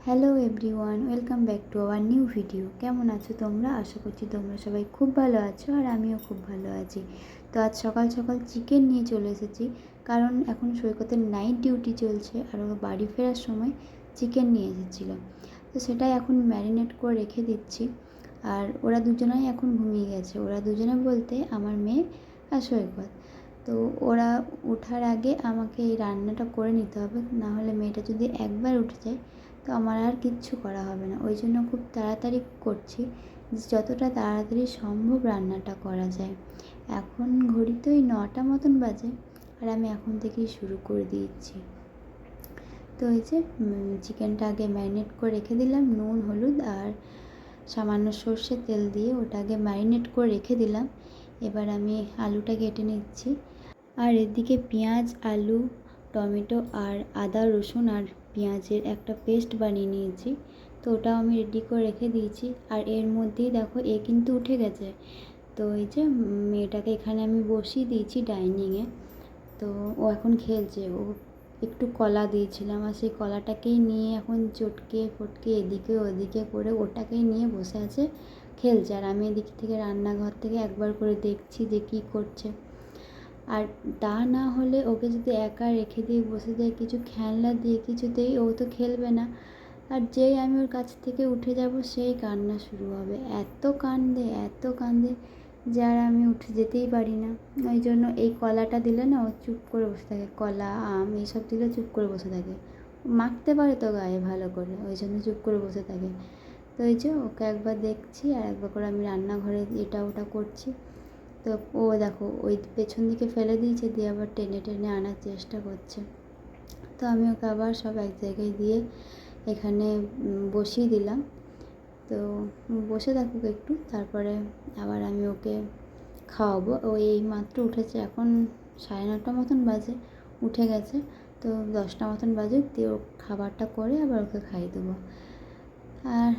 Hello everyone, welcome back to our new video. কেমন আছো তোমরা? আশা করছি তোমরা সবাই খুব ভালো আছো আর আমিও খুব ভালো আছি। তো আজ সকাল সকাল চিকেন নিয়ে চলে এসেছি, কারণ এখন সৈকতের নাইট ডিউটি চলছে আর ও বাড়ি ফেরার সময় চিকেন নিয়ে এসেছিলো। তো সেটাই এখন ম্যারিনেট করে রেখে দিচ্ছি। আর ওরা দুজনেই এখন ঘুমিয়ে গেছে। ওরা দুজনে বলতে আমার মেয়ে আর সৈকত। তো ওরা ওঠার আগে আমাকে এই রান্নাটা করে নিতে হবে, না হলে মেয়েটা যদি একবার উঠে যায় তো আমার আর কিচ্ছু করা হবে না। ওই জন্য খুব তাড়াতাড়ি করছি, যতটা তাড়াতাড়ি সম্ভব রান্নাটা করা যায়। এখন ঘড়িতে ওই 9টা মতন বাজে আর আমি এখন থেকেই শুরু করে দিয়েছি। তো এই যে চিকেনটা আগে ম্যারিনেট করে রেখে দিলাম, নুন হলুদ আর সামান্য সর্ষের তেল দিয়ে ওটা আগে ম্যারিনেট করে রেখে দিলাম। এবার আমি আলুটা কেটে নিচ্ছি। আর এদিকে পেঁয়াজ, আলু, টমেটো আর আদা রসুন আর পেঁয়াজের একটা পেস্ট বানিয়ে নিয়েছি। তো ওটাও আমি রেডি করে রেখে দিয়েছি। আর এর মধ্যেই দেখো কিন্তু উঠে গেছে। তো এই যে মেয়েটাকে এখানে আমি বসিয়ে দিয়েছি ডাইনিংয়ে। তো ও এখন খেলছে। ও একটু কলা দিয়েছিলাম আর সেই কলাটাকেই নিয়ে এখন চটকে ফটকে এদিকে ওদিকে করে ওটাকেই নিয়ে বসে আছে, খেলছে। আর আমি এদিক থেকে রান্নাঘর থেকে একবার করে দেখছি যে কী করছে। আর তা না হলে ওকে যদি একা রেখে দিয়ে বসে যায় কিছু খেলনা দিয়ে, কিছুতেই ও তো খেলবে না। আর যেই আমি ওর কাছ থেকে উঠে যাব সেই কান্না শুরু হবে। এত কাঁদে যে আর আমি উঠে যেতেই পারি না। ওই জন্য এই কলাটা দিলে না ও চুপ করে বসে থাকে। কলা, আম এইসব দিলে চুপ করে বসে থাকে। মাখতে পারে তো গায়ে ভালো করে, ওই জন্য চুপ করে বসে থাকে। তো এই যে ওকে একবার দেখছি আর একবার করে আমি রান্নাঘরে এটা ওটা করছি। তো ও দেখো ওই পেছন দিকে ফেলে দিয়েছে, দিয়ে আবার টেনে টেনে আনার চেষ্টা করছে। তো আমি ওকে আবার সব এক জায়গায় দিয়ে এখানে বসিয়ে দিলাম। তো বসে থাকুক একটু, তারপরে আবার আমি ওকে খাওয়াবো। ও এই মাত্র উঠেছে, এখন 9:30 মতন বাজে, উঠে গেছে। তো 10টা মতন বাজে, দিয়ে ও খাবারটা করে আবার ওকে খাইয়ে দেবো। আর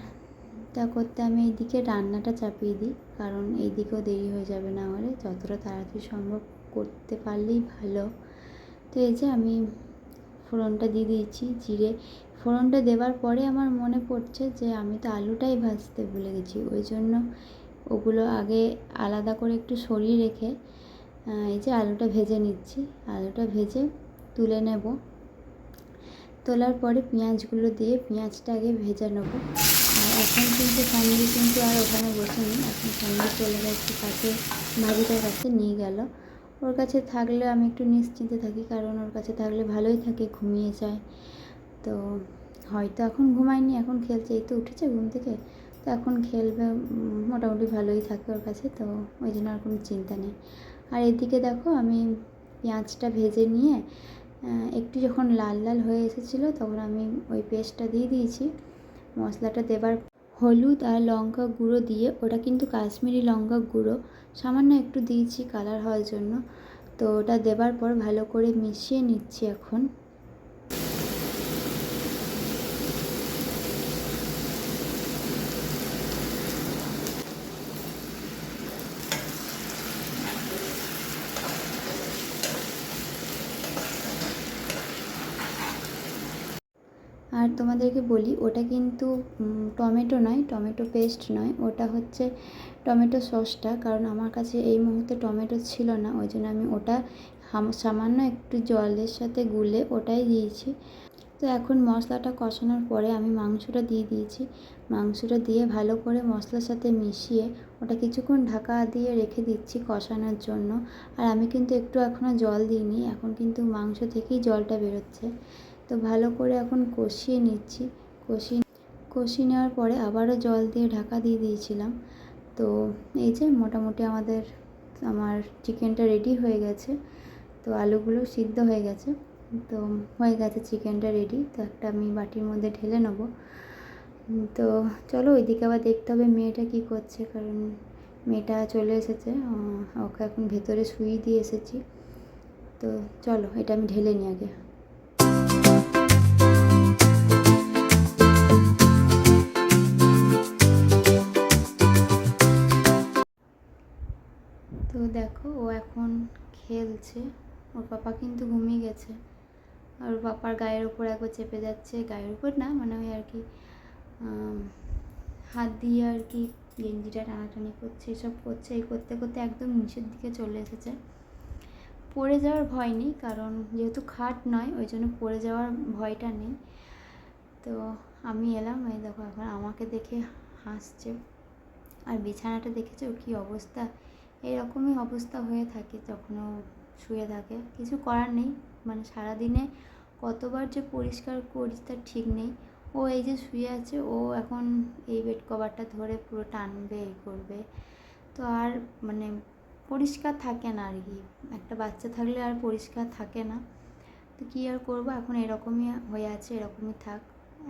তা করতে আমি এইদিকে রান্নাটা চাপিয়ে দিই, কারণ এইদিকেও দেরি হয়ে যাবে, না হলে যতটা তাড়াতাড়ি সম্ভব করতে পারলেই ভালো। তো এই যে আমি ফোড়নটা দিয়ে দিয়েছি, জিরে ফোড়নটা দেওয়ার পরে আমার মনে পড়ছে যে আমি তো আলুটাই ভাজতে ভুলে গেছি। ওই জন্য ওগুলো আগে আলাদা করে একটু সরিয়ে রেখে এই যে আলুটা ভেজে নিচ্ছি। আলুটা ভেজে তুলে নেব। তোলার পরে পেঁয়াজগুলো দিয়ে পেঁয়াজটা আগে ভেজে নেবো। আর এখন কিন্তু ফ্যামিলি কিন্তু আর ওখানে বসে নেই, এখন ফ্যামিলি চলে গেছে কাছে, ভাবিটার কাছে নিয়ে গেল। ওর কাছে থাকলে আমি একটু নিশ্চিন্তে থাকি, কারণ ওর কাছে থাকলে ভালোই থাকে, ঘুমিয়ে যায়। তো হয়তো এখন ঘুমায়নি, এখন খেলছে, এই তো উঠেছে ঘুম থেকে, তো এখন খেলবে, মোটামুটি ভালোই থাকে ওর কাছে। তো ওই জন্য আর কোনো চিন্তা নেই। আর এদিকে দেখো আমি পেঁয়াজটা ভেজে নিয়ে একটু যখন লাল লাল হয়ে এসেছিলো তখন আমি ওই পেস্টটা দিয়ে দিয়েছি। মশলাটা দেবার হলুদ আর লঙ্কা গুঁড়ো দিয়ে, ওটা কিন্তু কাশ্মীরি লঙ্কা গুঁড়ো সামান্য একটু দিয়েছি কালার হওয়ার জন্য। তো ওটা দেবার পর ভালো করে মিশিয়ে নিচ্ছি এখন। আর তোমাদেরকে বলি, ওটা কিন্তু টমেটো নয়, টমেটো পেস্ট নয়, ওটা হচ্ছে টমেটো সসটা। কারণ আমার কাছে এই মুহূর্তে টমেটো ছিল না, ওই জন্য আমি ওটা সামান্য একটু জলের সাথে গুলে ওটাই দিয়েছি। তো এখন মশলাটা কষানোর পরে আমি মাংসটা দিয়ে দিয়েছি। মাংসটা দিয়ে ভালো করে মশলার সাথে মিশিয়ে ওটা কিছুক্ষণ ঢাকা দিয়ে রেখে দিচ্ছি কষানোর জন্য। আর আমি কিন্তু একটু এখনও জল দিইনি, এখন কিন্তু মাংস থেকেই জলটা বেরোচ্ছে। তো ভালো করে এখন কষিয়ে নিচ্ছি। কষিয়ে নেওয়ার পরে আবারও জল দিয়ে ঢাকা দিয়ে দিয়েছিলাম। তো এই যে মোটামুটি আমার চিকেনটা রেডি হয়ে গেছে। তো আলুগুলো সিদ্ধ হয়ে গেছে। তো হয়ে গেছে চিকেনটা রেডি। তো একটা আমি বাটির মধ্যে ঢেলে নেবো। তো চলো ওইদিকে আবার দেখতে হবে মেয়েটা কী করছে, কারণ মেয়েটা চলে এসেছে, ওকে এখন ভেতরে শুইয়ে দিয়ে এসেছি। তো চলো এটা আমি ঢেলে নিই আগে। তো দেখো ও এখন খেলছে, ওর পাপা কিন্তু ঘুমিয়ে গেছে। আর বাবার গায়ের ওপর একবার চেপে যাচ্ছে, গায়ের উপর না মানে ওই আর কি হাত দিয়ে আর কি গেঞ্জিটা টানাটানি করছে, এসব করছে। এই করতে করতে একদম নিচের দিকে চলে এসেছে। পড়ে যাওয়ার ভয় নেই, কারণ যেহেতু খাট নয় ওই জন্য পড়ে যাওয়ার ভয়টা নেই। তো আমি এলাম, এই দেখো এখন আমাকে দেখে হাসছে। আর বিছানাটা দেখেছো কী অবস্থা, এরকমই অবস্থা হয়ে থাকে যখন ও শুয়ে থাকে। কিছু করার নেই, মানে সারাদিনে কতবার যে পরিষ্কার করি তার ঠিক নেই। ও এই যে শুয়ে আছে, ও এখন এই বেড কভারটা ধরে পুরো টানবে, এই করবে। তো আর মানে পরিষ্কার থাকে না আর কি, একটা বাচ্চা থাকলে আর পরিষ্কার থাকে না। তো কী আর করবো, এখন এরকমই হয়ে আছে, এরকমই থাক।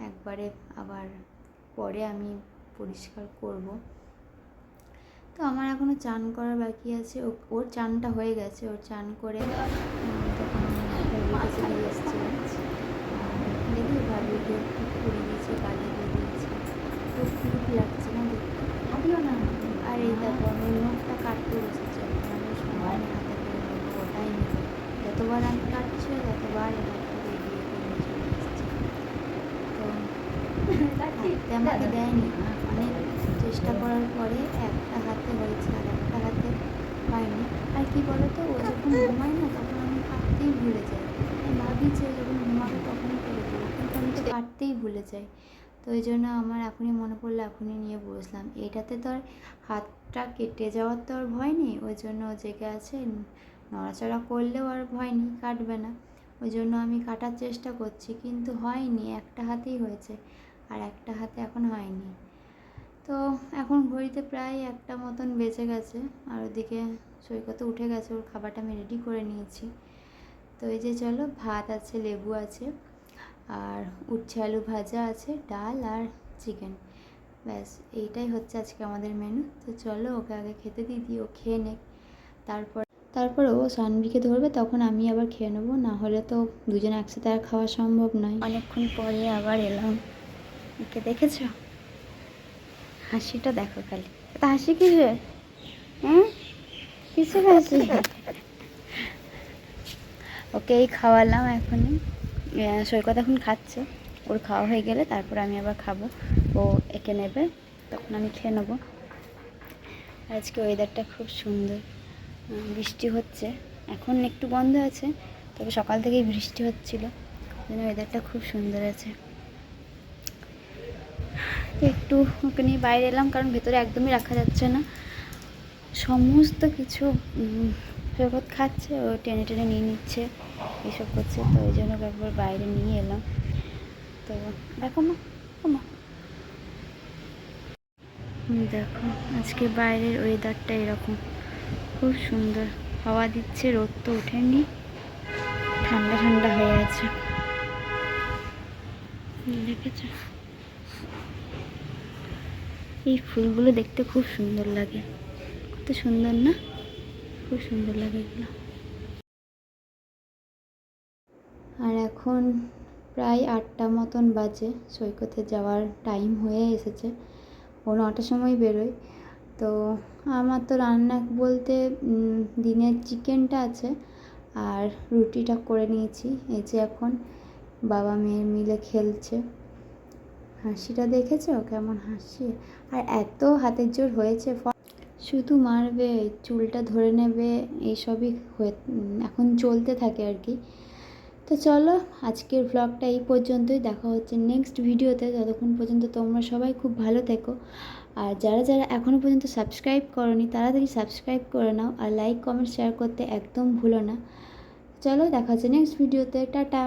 একবারে আবার পরে আমি পরিষ্কার করব। তো আমার এখনও চান করার বাকি আছে। ওর চানটা হয়ে গেছে, ওর চান করে তখন ভাবির কাছে দিয়ে এসেছিলাম। দেখি ভাবিকে করে দিয়েছে, গালে দিয়ে দিয়েছে। তো কিউট লাগছে না দেখতে, আমিও না। আর এই দেখো আমি নখটা কাটতে বসেছি, আমি সময় হাতে করে নেবো, ওটাই নেব। যতবার আমি কাটছি ততবার এই হাতটা দিয়ে দিয়ে নিয়ে চলে এসেছি। তো হাতে আমাকে দেয়নি, অনেক চেষ্টা করার পরে একটা হাতে হয়েছে আর একটা হাতে হয়নি। আর কি বলতো, ও যখন ঘুমায় না তখন আমি কাটতেই ভুলে যাই। আমি ভাবি যে যখন ঘুমাবে তখনই করে দেবো, কিন্তু আমি তো কাটতেই ভুলে যাই। তো ওই জন্য আমার এখনই মনে পড়লো, এখনই নিয়ে বসলাম। এইটাতে তো আর হাতটা কেটে যাওয়ার তো আর ভয় নেই, ওই জন্য ও জেগে আছে, নড়াচড়া করলেও আর ভয় নেই, কাটবে না। ওই জন্য আমি কাটার চেষ্টা করছি, কিন্তু হয়নি, একটা হাতেই হয়েছে আর একটা হাতে এখন হয়নি। তো এখন ঘড়িতে প্রায় 1টা মতন বেজে গেছে, আর ওদিকে সৈকত উঠে গেছে, ওর খাবারটা আমি রেডি করে নিয়েছি। তো এই যে চলো, ভাত আছে, লেবু আছে, আর উচ্ছে আলু ভাজা আছে, ডাল আর চিকেন, ব্যাস এইটাই হচ্ছে আজকে আমাদের মেনু। তো চলো ওকে আগে খেতে দিই, ও খেয়ে নে, তারপর ও সানভিকে ধরবে, তখন আমি আবার খেয়ে নেবো, না হলে তো দুজনে একসাথে আর খাওয়া সম্ভব নয়। অনেকক্ষণ পরে আবার এলাম, ওকে দেখেছো হাসিটা দেখো খালি, তা হাসি কিসে, হ্যাঁ কিসের হাসি? ওকে এই খাওয়ালাম এখনই, সৈকত এখন খাচ্ছে, ওর খাওয়া হয়ে গেলে তারপর আমি আবার খাবো, ও একে নেবে তখন আমি খেয়ে নেবো। আজকে ওয়েদারটা খুব সুন্দর, বৃষ্টি হচ্ছে, এখন একটু বন্ধ আছে, তবে সকাল থেকেই বৃষ্টি হচ্ছিল, জন্য ওয়েদারটা খুব সুন্দর আছে। একটু ওকে নিয়ে বাইরে এলাম, কারণ ভেতরে একদমই রাখা যাচ্ছে না, সমস্ত কিছু জগৎ খাচ্ছে, ও টেনে টেনে নিয়ে নিচ্ছে, এইসব করছে। তো ওই জন্য একবার বাইরে নিয়ে এলাম। তো দেখো মা, দেখো আজকে বাইরের ওয়েদারটা এরকম, খুব সুন্দর, হাওয়া দিচ্ছে, রোদ তো ওঠেনি, ঠান্ডা ঠান্ডা হয়ে আছে, দেখেছো? এই ফুলগুলো দেখতে খুব সুন্দর লাগে, কত সুন্দর না, খুব সুন্দর লাগে এগুলো। আর এখন প্রায় 8টা মতন বাজে, সৈকতে যাওয়ার টাইম হয়ে এসেছে, ও 9টার সময় বেরোয়। তো আমার তো রান্না বলতে দিনের চিকেনটা আছে আর রুটিটা করে নিয়েছি। এই যে এখন বাবা মেয়ে মিলে খেলছে, হাসিটা দেখেছো কেমন হাসি, আর এত হাতের জোর হয়েছে, শুধু মারবে, চুলটা ধরে নেবে, এইসবই এখন চলতে থাকে আর কি। তো চলো আজকের ব্লগটা এই পর্যন্তই, দেখা হচ্ছে নেক্সট ভিডিওতে। ততক্ষণ পর্যন্ত তোমরা সবাই খুব ভালো থেকো, আর যারা যারা এখনও পর্যন্ত সাবস্ক্রাইব করোনি তাড়াতাড়ি সাবস্ক্রাইব করে নাও, আর লাইক কমেন্ট শেয়ার করতে একদম ভুলো না। চলো দেখা হচ্ছে নেক্সট ভিডিওতে, টাটা।